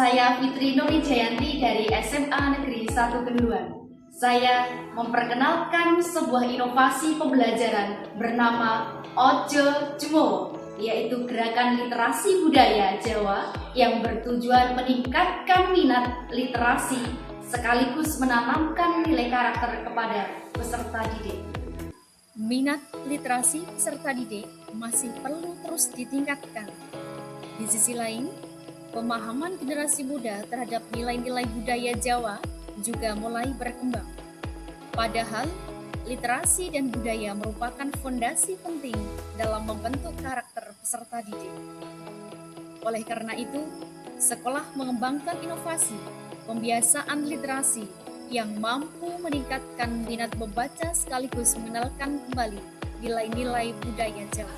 Saya Fitri Nurjayanti dari SMA Negeri 1 Kenduan. Saya memperkenalkan sebuah inovasi pembelajaran bernama Ojo Jumowo, yaitu gerakan literasi budaya Jawa yang bertujuan meningkatkan minat literasi sekaligus menanamkan nilai karakter kepada peserta didik. Minat literasi peserta didik masih perlu terus ditingkatkan. Di sisi lain, pemahaman generasi muda terhadap nilai-nilai budaya Jawa juga mulai berkembang. Padahal, literasi dan budaya merupakan fondasi penting dalam membentuk karakter peserta didik. Oleh karena itu, sekolah mengembangkan inovasi pembiasaan literasi yang mampu meningkatkan minat membaca sekaligus mengenalkan kembali nilai-nilai budaya Jawa.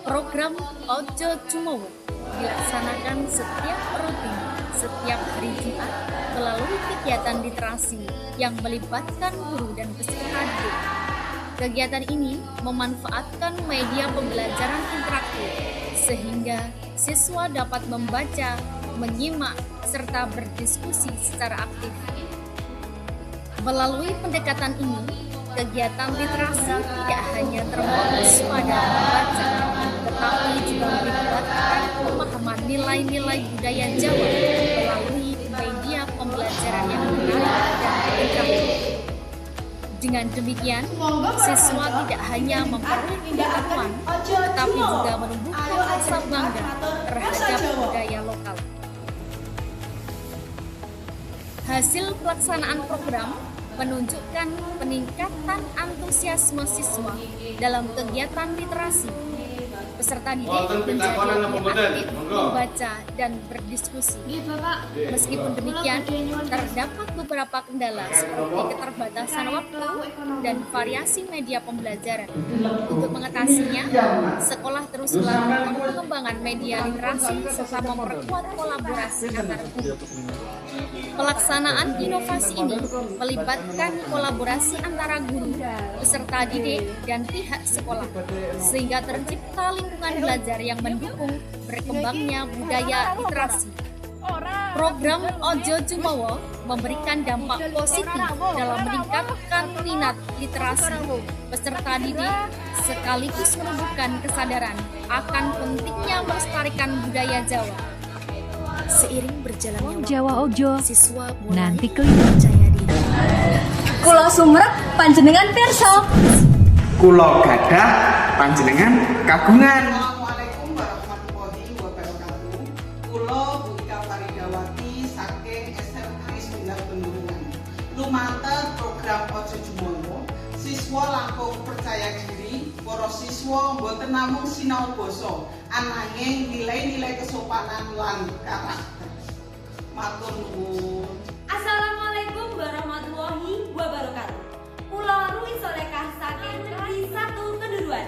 Program Ojo Jumowo dilaksanakan setiap hari Jumat melalui kegiatan literasi yang melibatkan guru dan peserta didik. Kegiatan ini memanfaatkan media pembelajaran interaktif sehingga siswa dapat membaca, menyimak, serta berdiskusi secara aktif. Melalui pendekatan ini, kegiatan literasi tidak hanya terfokus pada membaca, tetapi juga melibatkan pemahaman nilai-nilai budaya Jawa melalui media pembelajaran yang menarik dan interaktif. Dengan demikian, siswa tidak hanya memperoleh pengetahuan, tetapi juga menumbuhkan rasa bangga terhadap budaya lokal. Hasil pelaksanaan program menunjukkan peningkatan antusiasme siswa dalam kegiatan literasi. Peserta didik menjadi lebih aktif membaca dan berdiskusi. Meskipun demikian, terdapat beberapa kendala seperti keterbatasan waktu dan variasi media pembelajaran. Untuk mengatasinya, sekolah terus melakukan pengembangan media literasi serta memperkuat kolaborasi antar guru. Pelaksanaan inovasi ini melibatkan kolaborasi antara guru, peserta didik, dan pihak sekolah, sehingga tercipta lingkungan belajar yang mendukung berkembangnya budaya literasi. Program Ojo Jumowo memberikan dampak positif dalam meningkatkan minat literasi peserta didik sekaligus menumbuhkan kesadaran akan pentingnya melestarikan budaya Jawa. Seiring berjalannya Jawa Ojo, siswa nanti mulai percaya diri. Kula sumrep panjenengan pirsa. Kula gadah panjenengan kagungan. Assalamualaikum warahmatullahi wabarakatuh. Kula Buika Faridawati saking SMA 9 Bendungan. Lumantar program Ojo Jumowo, siswa langkung percaya diri. Para siswa mboten namung sinau basa, ananging nilai-nilai kesopanan lan karakter. Matur nuwun. Assalamualaikum warahmatullahi wabarakatuh. Kula Rui Solekah saking Negeri 1 Kenduruan.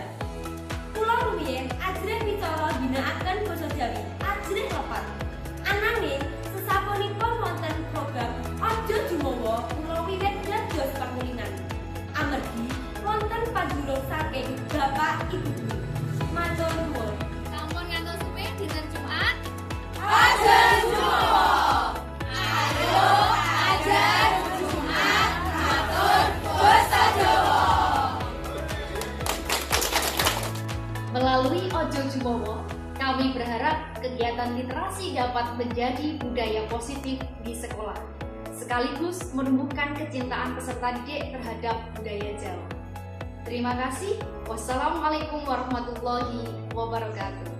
Kula rumiyin ajrih wicara ginakaken basa Jawi, ajrih lepat. Ananging sesapunipun wonten program Ojo Jumowo kula wiwit dados pangulinan. Amargi wonten panjurung saking Bapak Ibu guru. Matur nuwun. Sampun ngantos suwe dinten Jumat. Ojo Jumowo. Ayo ajar Jumat ngatur basa Jawa. Melalui Ojo Jumowo, kami berharap kegiatan literasi dapat menjadi budaya positif di sekolah, sekaligus menumbuhkan kecintaan peserta didik terhadap budaya Jawa. Terima kasih. Wassalamualaikum warahmatullahi wabarakatuh.